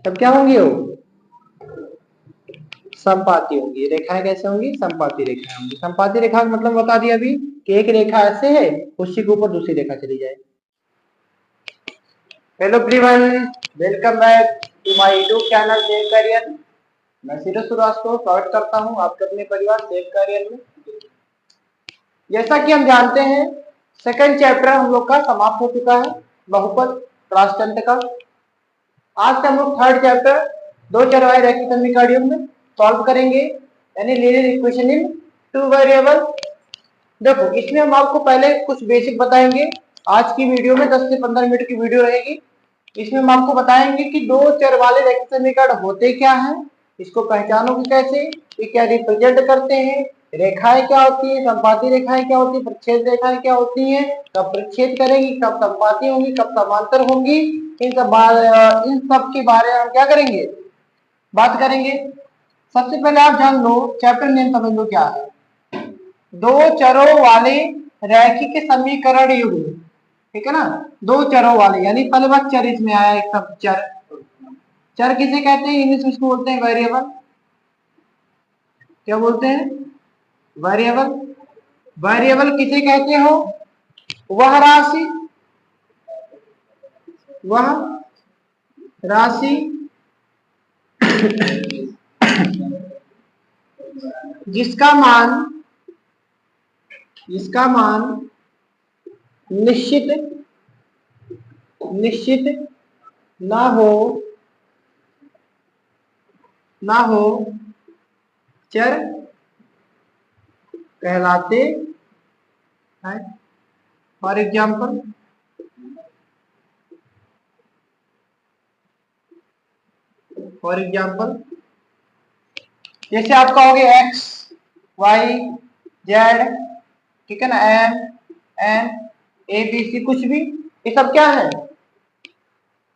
तब क्या होंगी वो समपाती होंगी। रेखाएं कैसे होंगी? समपाती रेखाएं होंगी। समपाती रेखा का मतलब बता दिया अभी कि एक रेखा ऐसे है उसी के ऊपर दूसरी रेखा चली जाए। Hello everyone, welcome back to my YouTube channel save career. मैं सीरज श्रीवास्तव स्वागत करता हूं आपके अपने परिवार सेव करियर में। जैसा कि हम जानते हैं सेकंड चैप्टर हम लोग का समाप्त हो चुका है, बहुपद राष्ट्रतंत्र का। आज से हम लोग थर्ड चैप्टर दो चरवाहे रैखिक समीकरण युग्म में सॉल्व करेंगे, यानी linear equation in two variable. देखो इसमें हम आपको पहले कुछ बेसिक बताएंगे। आज की वीडियो में 10 से 15 मिनट की वीडियो रहेगी। इसमें हम आपको बताएंगे कि दो चर वाले रैखिक समीकरण होते क्या हैं, इसको पहचानोगे कैसे, ये क्या रिप्रेजेंट करते हैं, रेखाएं क्या होती है, संपाती रेखाएं क्या होती है, प्रच्छेद रेखाएं क्या होती हैं, कब प्रच्छेद करेंगी, कब संपाती होंगी, कब समांतर होंगी, इन सब के बारे में हम क्या करेंगे, बात करेंगे। सबसे पहले आप जान लो, चैप्टर नेम समझ लो क्या है। दो चरों वाले रैखिक समीकरण युग्म, ठीक है ना। दो चरों वाले यानी पहले बात चर इसमें आया, एक सब चर। चर किसे कहते हैं? इंग्लिश में इसको बोलते हैं वेरिएबल। क्या बोलते हैं? वेरिएबल। वेरिएबल किसे कहते हो? वह राशि, वह राशि जिसका मान निश्चित ना हो चर कहलाते हैं। फॉर एग्जाम्पल जैसे आप कहोगे एक्स वाई जेड, ठीक है ना, M N A B C, कुछ भी, ये सब क्या है?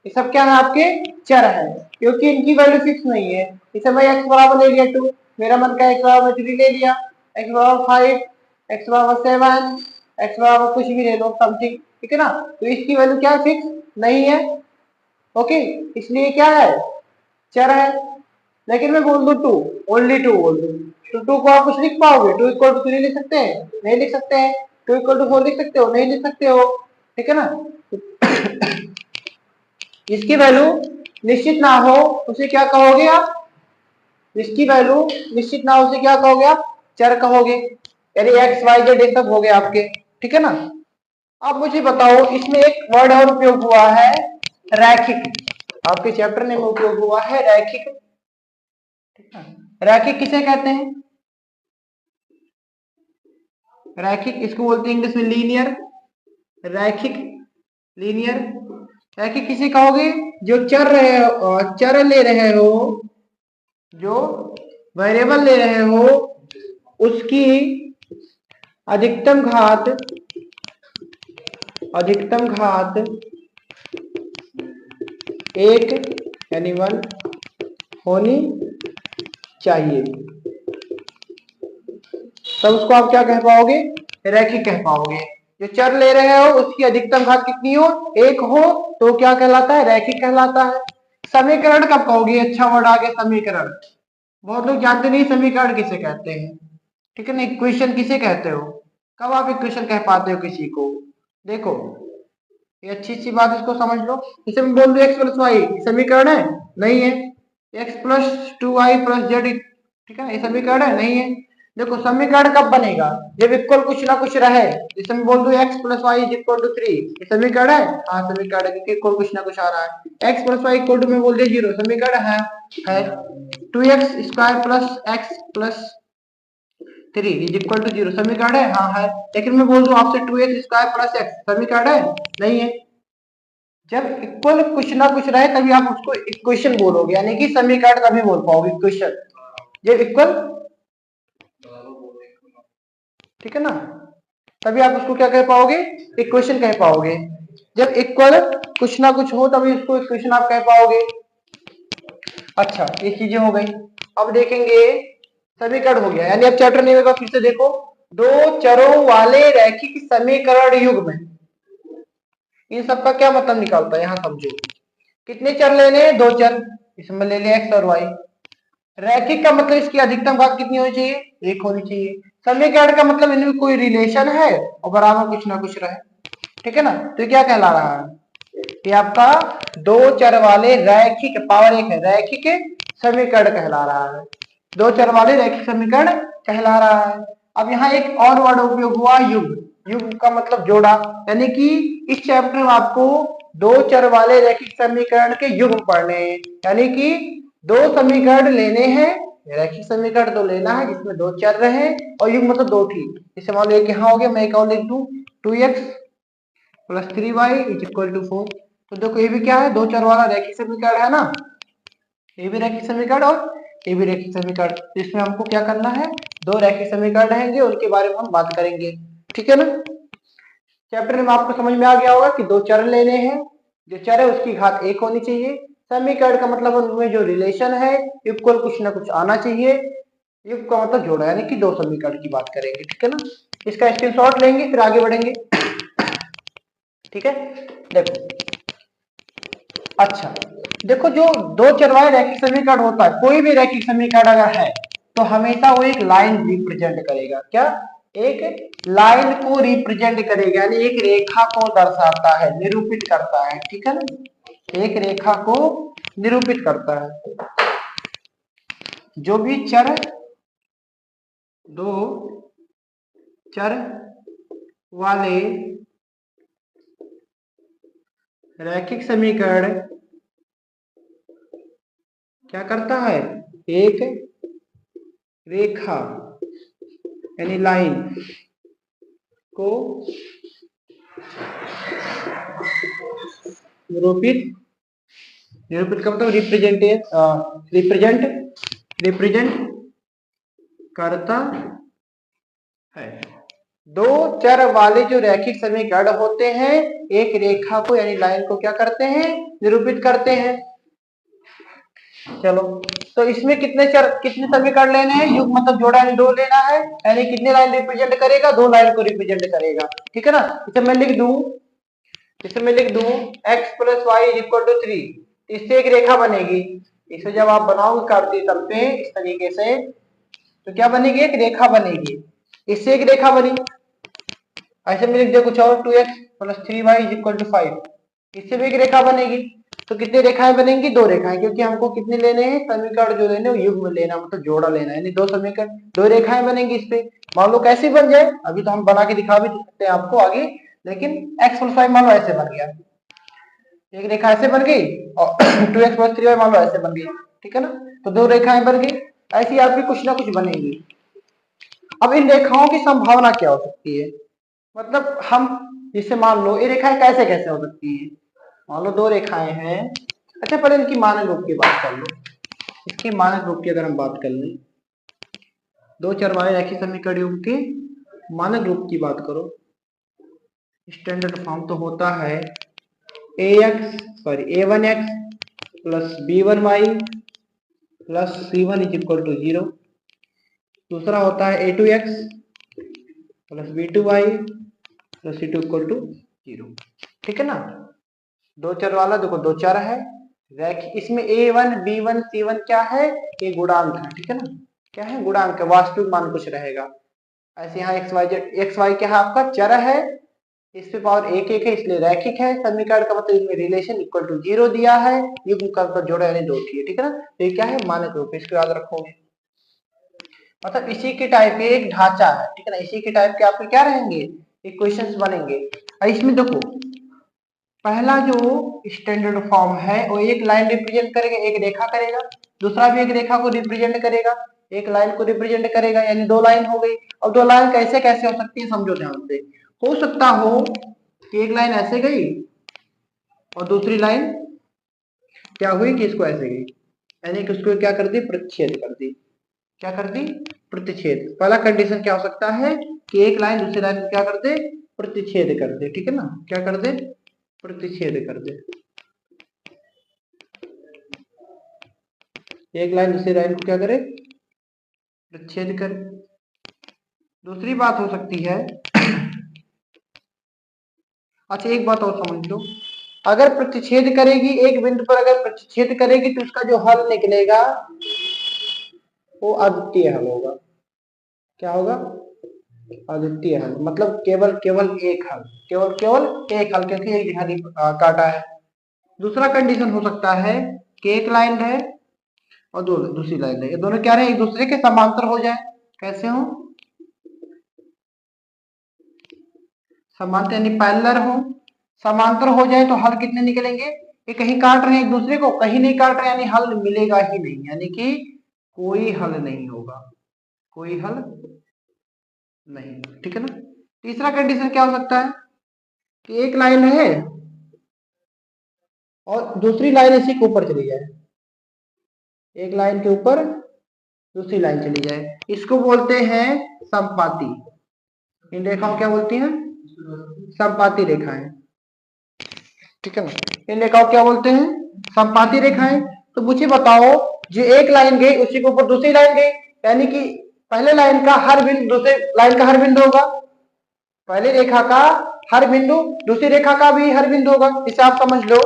ये सब क्या है? आपके चर है, क्योंकि इनकी वैल्यू फिक्स नहीं है। इसे मैं एक्स बराबर ले लिया 2, मेरा मन का एक्स बराबर 3 ले लिया, एक्स बराबर 5, एक्स बराबर 7, एक्स बराबर कुछ भी ले लो, समथिंग, ठीक है ना। तो इसकी वैल्यू क्या फिक्स नहीं है, ओके, इसलिए क्या है? चर है। लेकिन मैं बोल दू टू, ओनली टू बोल दू, तो टू को आप कुछ लिख पाओगे? 2 इक्वल टू 3 लिख सकते हैं? नहीं लिख सकते हैं। 2 इक्वल टू 4 लिख सकते हो? नहीं लिख सकते हो, ठीक है ना। इसकी वैल्यू निश्चित ना हो उसे क्या कहोगे आप? इसकी वैल्यू निश्चित ना हो उसे क्या कहोगे आप? चर कहोगे। यानी एक्स वाई जेड ये सब हो गए आपके, ठीक है ना। अब मुझे बताओ, इसमें एक वर्ड और उपयोग हुआ है, रैखिक। आपके चैप्टर में उपयोग हुआ है रैखिक। रैखिक किसे कहते हैं? रैखिक इसको बोलते हैं इंग्लिश में लीनियर। रैखिक, लीनियर। रैखिक किसे कहोगे? जो चर ले रहे हो, जो वेरिएबल ले रहे हो, उसकी अधिकतम घात एक यानी 1 होनी चाहिए, तब उसको आप क्या कह पाओगे? रैखिक कह पाओगे। जो चर ले रहे हो उसकी अधिकतम घात कितनी हो? 1 हो, तो क्या कहलाता है? रैखिक कहलाता है। समीकरण कब कहोगे? अच्छा वर्ड आ गया, समीकरण। बहुत लोग जानते नहीं समीकरण किसे कहते हैं, ठीक है ना। इक्वेशन किसे कहते हो? कब आप इक्वेशन कह पाते हो किसी को? देखो ये अच्छी सी बात, इसको समझ लो। इसे मैं बोल दूं एक्स प्लस वाई, समीकरण है? नहीं है। X plus 2y plus Z, ठीक है, ये समीकरण है? नहीं है। देखो समीकरण कब बनेगा? जब इक्वल कुछ ना कुछ रहे। जैसे मैं बोल दूं x plus y is equal to 3, ये समीकरण है? हाँ समीकरण है, क्योंकि इक्वल कुछ ना कुछ आ रहा है। X plus y equal to में बोल दिया 0, समीकरण है? 2x square plus x plus 3 is equal to 0, समीकरण है? हाँ है। लेकिन मैं बोल दूं आपसे 2x स्क्वायर प्लस एक्स, समीकरण है? नहीं है। जब इक्वल कुछ ना कुछ रहे तभी आप उसको इक्वेशन बोलोगे, यानी कि समीकरण तभी बोल पाओगे इक्वेशन, जब इक्वल, ठीक है ना, तभी आप उसको क्या कह पाओगे? इक्वेशन कह पाओगे। जब इक्वल कुछ ना कुछ हो तभी उसको इक्वेशन आप कह पाओगे। अच्छा ये चीजें हो गई। अब देखेंगे समीकरण हो गया, यानी अब चैप्टर नेम का फिर से देखो, दो चरों वाले रैखिक समीकरण युग्म। इन सबका क्या मतलब निकालता है यहाँ समझो। कितने चर लेने हैं? 2 चर, इसमें ले लिया एक्स और वाई। रैखिक का मतलब इसकी अधिकतम घात कितनी होनी चाहिए, एक होनी चाहिए। समीकरण का मतलब इनमें कोई रिलेशन है और बराबर कुछ ना कुछ रहे, ठीक है ना। तो क्या कहला रहा है, ये आपका दो चर वाले रैखिक, पावर एक है, रैखिक समीकरण कहला रहा है, दो चर वाले रैखिक समीकरण कहला रहा है। अब यहाँ एक और वर्ड उपयोग हुआ, युग्म। युग्म का मतलब जोड़ा, यानी कि इस चैप्टर में आपको दो चर वाले रैखिक समीकरण के युग्म पढ़ने हैं, यानी कि दो समीकरण लेने हैं, रैखिक समीकरण तो लेना है जिसमें दो चर रहे और युग्म मतलब दो ठीक। जैसे मान लो एक यहाँ हो गया, मैं एक और लिख दूं 2x plus 3y is equal to 4। तो देखो ये भी क्या है, दो चर वाला रैखिक समीकरण है ना, ये भी रैखिक समीकरण और ये भी रैखिक समीकरण। तो इसमें हमको क्या करना है, दो रैखिक समीकरण रहेंगे, उनके बारे में हम बात करेंगे, ठीक है ना। चैप्टर में आपको समझ में आ गया होगा कि दो चर लेने हैं, जो चर है उसकी घात एक होनी चाहिए। समीकरण का मतलब उनमें जो रिलेशन है इक्वल कुछ ना कुछ आना चाहिए। युग का मतलब जोड़ा, यानी कि दो समीकरण की बात करेंगे, ठीक है ना। इसका स्क्रीनशॉट लेंगे फिर आगे बढ़ेंगे, ठीक है। देखो अच्छा, देखो जो दो चर वाले रैखिक समीकरण होता है, कोई भी रैखिक समीकरण अगर है तो हमेशा वो एक लाइन रिप्रेजेंट करेगा। क्या, एक लाइन को रिप्रेजेंट करेगा, यानी एक रेखा को दर्शाता है, निरूपित करता है, ठीक है ना, एक रेखा को निरूपित करता है। जो भी चर, दो चर वाले रैखिक समीकरण क्या करता है, एक रेखा यानी लाइन को निरूपित, निरूपित का मतलब रिप्रेजेंट करता है। दो चर वाले जो रैखिक समीकरण होते हैं एक रेखा को यानी लाइन को क्या करते हैं, निरूपित करते हैं। चलो, तो इसमें कितने चर, कितने समीकरण लेने हैं, युग्म मतलब जोड़ा यानी दो लेना है, यानी कितने लाइन रिप्रेजेंट करेगा, दो लाइन को रिप्रेजेंट करेगा, ठीक है ना। इसे मैं लिख दूं, इसे मैं लिख दूं x plus y is equal to 3, इससे एक रेखा बनेगी। इसे जब आप बनाओगे काटते तल पे इस तरीके से तो क्या बनेगी, एक रेखा बनेगी, इससे एक रेखा बनी। ऐसे में लिख दे कुछ और 2x plus 3y is equal to 5, इससे भी एक रेखा बनेगी। तो कितनी रेखाएं बनेंगी, दो रेखाएं, क्योंकि हमको कितने लेने हैं, समीकरण जो लेने हैं युग्म लेना, मतलब जोड़ा लेना है, यानी दो समीकरण, दो रेखाएं बनेंगी इस पे। मान लो कैसे बन जाए, अभी तो हम बना के दिखा भी सकते हैं आपको आगे, लेकिन x प्लस 5 मान लो ऐसे बन गया, एक रेखा ऐसे बन गई और 2x प्लस 3y मान लो ऐसे बन गई, ठीक है ना। तो दो रेखाएं बन गई, ऐसी आपकी कुछ ना कुछ बनेगी। अब इन रेखाओं की संभावना क्या हो सकती है, मतलब हम जिसे मान लो ये रेखाएं कैसे कैसे हो सकती है, मान लो दो रेखाएं हैं। अच्छा पहले इनकी मानक रूप की बात कर लो, इसकी मानक रूप की अगर हम बात कर लें, दो चर वाले रैखिक समीकरण युग्म के मानक रूप की बात करो, स्टैंडर्ड फॉर्म तो होता है a1x plus b1y plus c1 is equal to 0। दूसरा होता है a2x plus b2y plus c2 equal to 0, ठीक है ना। दो चर वाला देखो दो चर है रैखिक, इसमें a1 b1 c1 क्या है, ये गुणांक है, ठीक है ना, क्या है, गुणांक है, वास्तविक मान कुछ रहेगा। ऐसे यहाँ x y z, x y क्या है आपका चर है, इस पे पावर एक एक है इसलिए रैखिक है। समीकरण का मतलब इसमें रिलेशन इक्वल टू 0 दिया है, युग्म का मतलब जोड़ा यानी दो की है, ठीक है ना। तो ये क्या है, मानक रूप, इसको याद रखोगे। मतलब इसी के टाइप के एक ढांचा है, ठीक है ना, इसी के टाइप के आपके क्या रहेंगे, इक्वेशंस बनेंगे। और इसमें देखो पहला जो स्टैंडर्ड फॉर्म है वो एक लाइन रिप्रेजेंट करेगा, एक रेखा करेगा, दूसरा भी एक रेखा को रिप्रेजेंट करेगा, एक लाइन को रिप्रेजेंट करेगा, यानी दो लाइन हो गई। अब दो लाइन कैसे कैसे हो सकती है समझो ध्यान से। हो सकता हो कि एक लाइन ऐसे गई और दूसरी लाइन क्या हुई कि इसको ऐसे गई, यानी कि उसको क्या कर दी, प्रतिच्छेद कर दी। क्या कर दी, प्रतिच्छेद। पहला कंडीशन क्या हो सकता है कि एक लाइन दूसरी लाइन को क्या कर दे, प्रतिच्छेद कर दे, ठीक है ना, क्या कर दे, प्रतिच्छेद कर दे। एक लाइन दूसरी लाइन को क्या करे, प्रतिच्छेद कर। दूसरी बात हो सकती है, अच्छा एक बात और समझ लो, अगर प्रतिच्छेद करेगी, एक बिंदु पर अगर प्रतिच्छेद करेगी तो उसका जो हल निकलेगा वो अद्वितीय हल होगा। क्या होगा? अद्वितीय हल, मतलब केवल एक हल, केवल एक हल, क्योंकि एक दिहाड़ी काटा है। दूसरा कंडीशन हो सकता है कि एक लाइन है और दूसरी लाइन है, ये दोनों क्या रहे, एक दूसरे के समांतर हो जाए। कैसे हो? समांतर यानी पैरेलल हो, समांतर हो जाए तो हल कितने निकलेंगे? ये कहीं काट रहे हैं एक दूसरे को, कहीं नहीं काट रहे, यानी हल मिलेगा ही नहीं, यानी कि कोई हल नहीं होगा, कोई हल नहीं। ठीक है ना? तीसरा कंडीशन क्या हो सकता है कि एक लाइन है और दूसरी लाइन इसी के ऊपर चली जाए, एक लाइन के ऊपर दूसरी लाइन चली जाए, इसको बोलते हैं समपाती। इन रेखाओं क्या बोलती हैं? समपाती रेखाएं। ठीक है ना? इन रेखाओं क्या बोलते हैं? समपाती रेखाएं। तो मुझे बताओ, जो एक लाइन गई उसी के ऊपर दूसरी लाइन गई, यानी कि पहले लाइन का हर बिंदु दूसरे लाइन का हर बिंदु होगा, पहली रेखा का हर बिंदु दूसरी रेखा का भी हर बिंदु होगा। इसे आप समझ लो,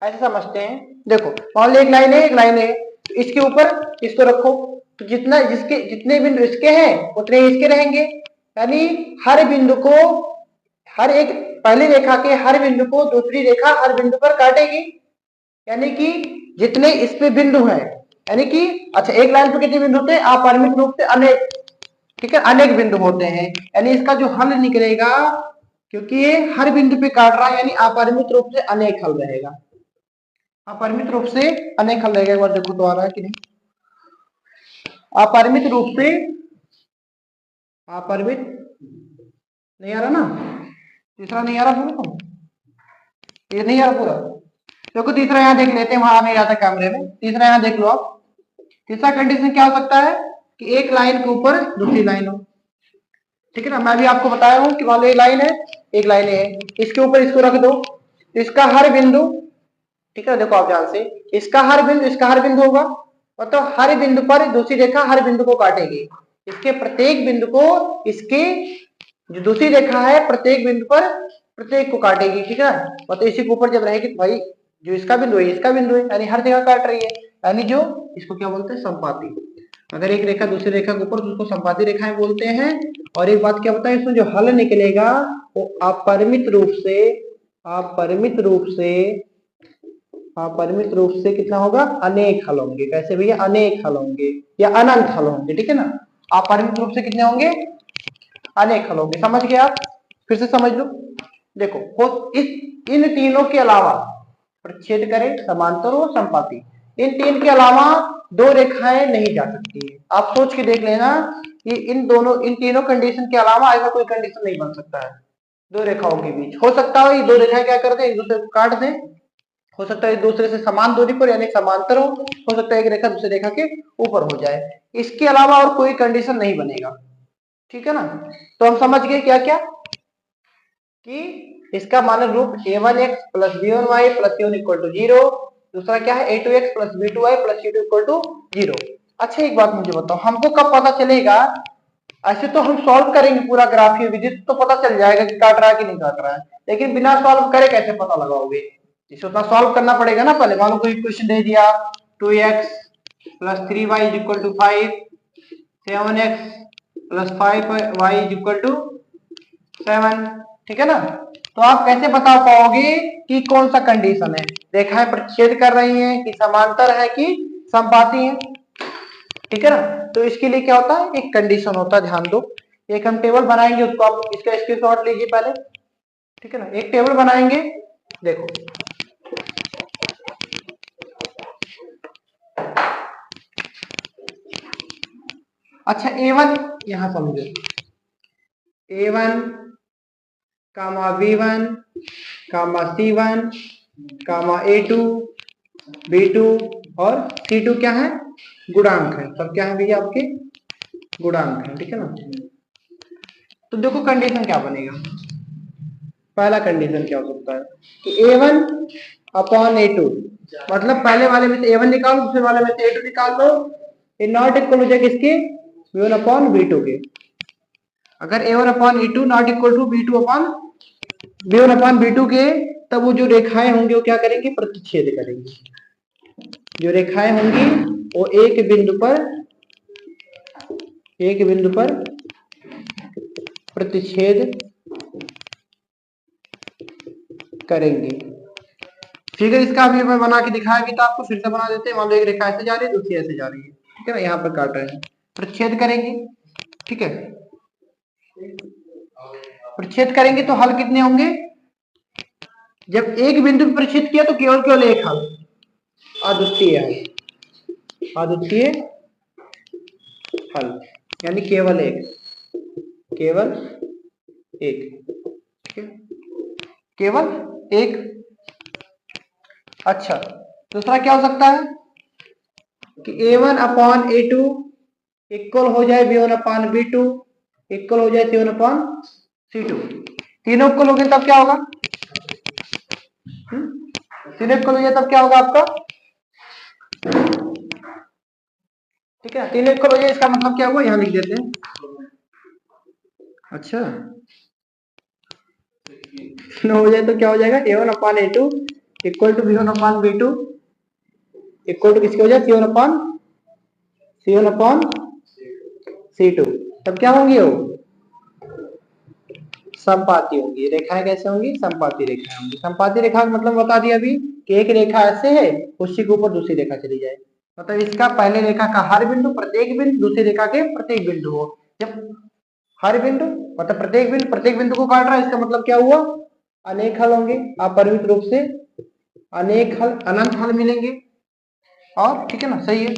ऐसे समझते हैं। देखो मान लो एक लाइन है, एक लाइन है, इसके ऊपर इसको रखो, तो जितना जितने बिंदु इसके हैं उतने इसके रहेंगे, यानी हर बिंदु को, हर एक पहली रेखा के हर बिंदु को दूसरी रेखा हर बिंदु पर काटेगी, यानी कि जितने इस पे बिंदु हैं, यानी कि अच्छा एक लाइन पर कितने बिंदु होते हैं? अपरिमित रूप से अनेक। ठीक है, अनेक बिंदु होते हैं, यानी इसका जो हल निकलेगा, क्योंकि ये हर बिंदु पे काट रहा है, यानी अपरिमित रूप से अनेक हल रहेगा, अपरिमित रूप से अनेक हल रहेगा। एक बार देखो तो आ रहा है कि नहीं? अपरिमित रूप से, अपरिमित नहीं आ रहा ना? तीसरा नहीं आ रहा पूरा तो? ये नहीं आ रहा पूरा? देखो तीसरा यहाँ देख लेते हैं, वहां नहीं आता कैमरे में। तीसरा यहाँ देख लो आप। तीसरा कंडीशन क्या हो सकता है कि एक लाइन के ऊपर दूसरी लाइन हो। ठीक है ना? मैं भी आपको बताया हूं कि मान लो एक लाइन है, एक लाइन है, इसके ऊपर इसको रख दो, इसका हर बिंदु, ठीक है देखो आप ध्यान से, इसका हर बिंदु इसका हर बिंदु होगा, मतलब हर बिंदु पर दूसरी रेखा हर बिंदु को काटेगी, इसके प्रत्येक बिंदु को, इसके जो दूसरी रेखा है प्रत्येक बिंदु पर प्रत्येक को काटेगी। ठीक है, मतलब इसी के ऊपर जब रहेगी तो भाई जो इसका बिंदु है इसका बिंदु है, यानी हर जगह काट रही है, यानी जो इसको क्या बोलते हैं? संपाती। अगर एक रेखा दूसरी रेखा के ऊपर तो उसको संपाती रेखाएं बोलते हैं। और एक बात क्या बताएं, इसमें जो हल निकलेगा वो अपरिमित रूप से, अपरिमित रूप से, अपरिमित रूप से कितना होगा? अनेक हल होंगे। कैसे भैया? अनेक हल होंगे या अनंत हल होंगे। ठीक है ना? अपरिमित रूप से कितने होंगे? अनेक हल होंगे। समझ गए आप? फिर से समझ लो। देखो इन तीनों के अलावा, प्रतिच्छेद करें, समांतर और संपाती, इन तीन के अलावा दो रेखाएं नहीं जा सकती है। आप सोच के देख लेना कि इन तीनों कंडीशन के अलावा ऐसा कोई कंडीशन नहीं बन सकता है दो रेखाओं के बीच। हो सकता है ये दो रेखाएं क्या कर दें? एक दूसरे को काट दें, हो सकता है एक दूसरे से समान दूरी पर यानी समांतर हो सकता है एक रेखा दूसरी रेखा के ऊपर हो जाए। इसके अलावा और कोई कंडीशन नहीं बनेगा। ठीक है ना? तो हम समझ गए क्या क्या, कि इसका मानक रूप a1x plus b1y plus c1 equal to 0, दूसरा क्या है a2x plus b2y plus c2 equal to 0। अच्छा एक बात मुझे बताओ, हमको कब पता चलेगा? ऐसे तो हम सॉल्व करेंगे पूरा ग्राफीय विधि तो पता चल जाएगा कि काट रहा है कि नहीं काट रहा है, लेकिन बिना सॉल्व करे कैसे पता लगाओगे? इसे उतना सॉल्व करना पड़ेगा ना पहले। मान लो कोई क्वेश्चन दे दिया 2x plus 3y is equal to 5, 7x plus 5y is equal to 7। ठीक है ना? तो आप कैसे बता पाओगे कि कौन सा कंडीशन है? रेखाएं प्रतिच्छेद कर रही हैं कि समांतर है कि संपाती है? ठीक है ना? तो इसके लिए क्या होता है? एक कंडीशन होता है, ध्यान दो। एक हम टेबल बनाएंगे, उसको आप इसका स्क्रीनशॉट लीजिए पहले। ठीक है ना? एक टेबल बनाएंगे, देखो अच्छा a1 यहां समझो, a1 कामा b1 कामा c1 कामा a2 b2 और c2 क्या है? गुणांक है। सब क्या है भैया? आपके गुणांक है। ठीक है ना? तो देखो कंडीशन क्या बनेगा। पहला कंडीशन क्या हो सकता है कि a1 अपॉन a2, मतलब पहले वाले में से a1 निकालो, दूसरे वाले में से a2 निकाल लो, ये नॉट इक्वल हो जाएगा किसके? b1 अपॉन b2 के। अगर a1 upon a2 not equal to b2 upon b1 upon b2 के तब वो जो रेखाएं होंगी वो क्या करेंगे, प्रतिच्छेद करेंगी। जो रेखाएं होंगी वो एक बिंदु पर प्रतिच्छेद करेंगे। फिगर इसका अभी मैं बना के दिखाया भी था आपको, फिर से बना देते हैं। मान लो एक रेखा ऐसे जा रही है, दूसरी ऐसे जा रही है, ठीक है ना, यहाँ पर काट रहे हैं, प्रतिच्छेद करेंगे, ठीक है। प्रतिच्छेद करेंगे तो हल कितने होंगे, जब एक बिंदु पर प्रतिच्छेद किया तो केवल एक हल, अद्वितीय हल, यानी केवल एक, ठीक है, केवल एक। अच्छा, दूसरा क्या हो सकता है कि A1/A2 इक्वल हो जाए B1/B2 इक्वल हो जाए C1/C2। तीनों इक्वल हो गए तब क्या होगा, तीनों इक्वल हो जाए तब क्या होगा आपका, ठीक है, तीनों इक्वल हो जाए इसका मतलब क्या हुआ, यहां लिख देते हैं। अच्छा, तीनों हो जाए तो क्या हो जाएगा, A1/A2 equal to B1/B2 equal to किसके हो जाए, C1/C2। तब क्या होंगी, वो समपाती होंगी। रेखाएं कैसे होंगी, समपाती रेखाएं होंगी। समपाती रेखा का मतलब बता दिया अभी कि एक रेखा ऐसे है, उसी के ऊपर दूसरी रेखा चली जाए, मतलब इसका पहले रेखा का हर बिंदु प्रत्येक बिंदु दूसरी रेखा के प्रत्येक बिंदु हो। जब हर बिंदु मतलब प्रत्येक बिंदु को काट रहा है, इसका मतलब क्या हुआ, अनेक हल होंगे, अपरिमित रूप से अनेक हल, अनंत हल मिलेंगे। और ठीक है ना, सही है।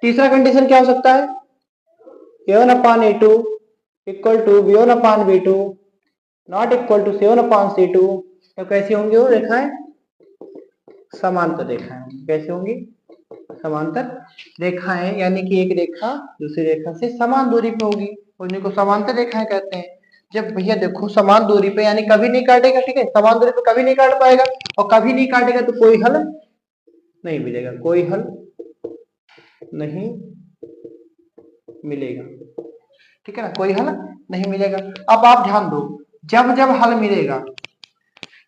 तीसरा कंडीशन क्या हो सकता है, A1/A2 equal to B1/B2 not equal to C1/C2। तो कैसी होंगी वो रेखाएं, समांतर रेखाएं होंगी। कैसी होंगी, समांतर रेखाएं, यानी कि एक रेखा दूसरी रेखा से समान दूरी पे होगी, उन्हीं को समांतर रेखाएं कहते हैं। जब भैया देखो समान दूरी पे, यानी कभी नहीं काटेगा, ठीक है, समान दूरी पे कभी नहीं काट पाएगा, और कभी नहीं काटेगा तो कोई हल नहीं मिलेगा, कोई हल नहीं मिलेगा, ठीक है ना, कोई हल नहीं मिलेगा। अब आप ध्यान दो, जब जब हल मिलेगा,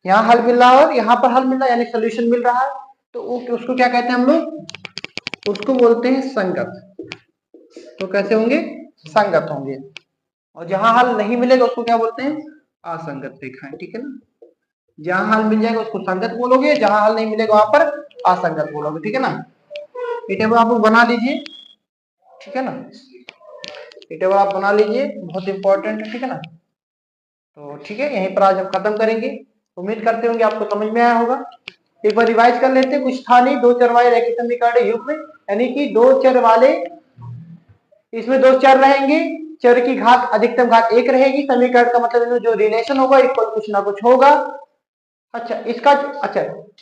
यहाँ हल मिल रहा है और यहाँ पर हल मिल रहा है, यानी सोल्यूशन मिल रहा है, तो उसको क्या कहते हैं हम लोग, उसको बोलते हैं संगत। तो कैसे होंगे, संगत होंगे। और जहां हल नहीं मिलेगा उसको क्या बोलते हैं, असंगत रेखाएं, ठीक है ना। जहां हल मिल जाएगा उसको संगत बोलोगे, जहां हल नहीं मिलेगा वहां पर असंगत बोलोगे, ठीक है ना। ये टेबल आप बना लीजिए, ठीक है ना, ये टेबल आप बना लीजिए, बहुत इंपॉर्टेंट है, ठीक है ना। तो ठीक है, यहीं पर आज हम खत्म करेंगे। उम्मीद करते होंगे आपको समझ में आया होगा। एक बार रिवाइज कर लेते हैं। कुछ था नहीं, दो चर वाले रैखिक समीकरण युग्म, यानी कि दो चर वाले, इसमें दो चर रहेंगे, चर की घात अधिकतम घात 1 रहेगी। समीकरण का मतलब जो रिलेशन होगा इक्वल कुछ ना कुछ होगा। अच्छा,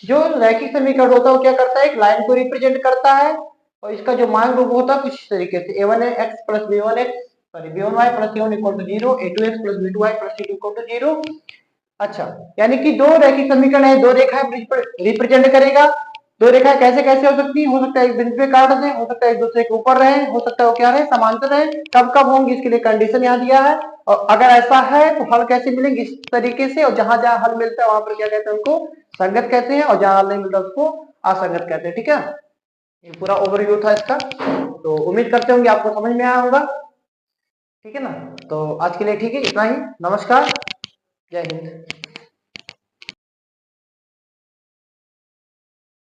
जो रैखिक समीकरण होता है वो क्या करता है, एक लाइन को रिप्रेजेंट करता है, और इसका जो मान रूप होता है कुछ इस तरीके से, a1x plus b1y plus c1 equal to 0, a2x plus b2y plus c2 equal to 0। अच्छा, यानी कि दो रैखिक समीकरण है, दो रेखाएं रिप्रेजेंट करेगा। दो रेखाएं कैसे कैसे हो सकती है, हो सकता है एक बिंदु पे काट दें, हो सकता है एक दूसरे के ऊपर रहे, हो सकता है वो क्या रहे, समांतर रहे। कब कब होंगी इसके लिए कंडीशन यहाँ दिया है, और अगर ऐसा है तो हल कैसे मिलेंगे, इस तरीके से। और जहां जहां हल मिलता है वहां पर क्या कहते हैं, उनको संगत कहते हैं, और जहां हल नहीं मिलता उसको असंगत कहते हैं, ठीक है। ये पूरा ओवरव्यू था इसका, तो उम्मीद करते होंगे आपको समझ में आया होगा, ठीक है ना। तो आज के लिए ठीक है, इतना ही। नमस्कार, जय हिंद।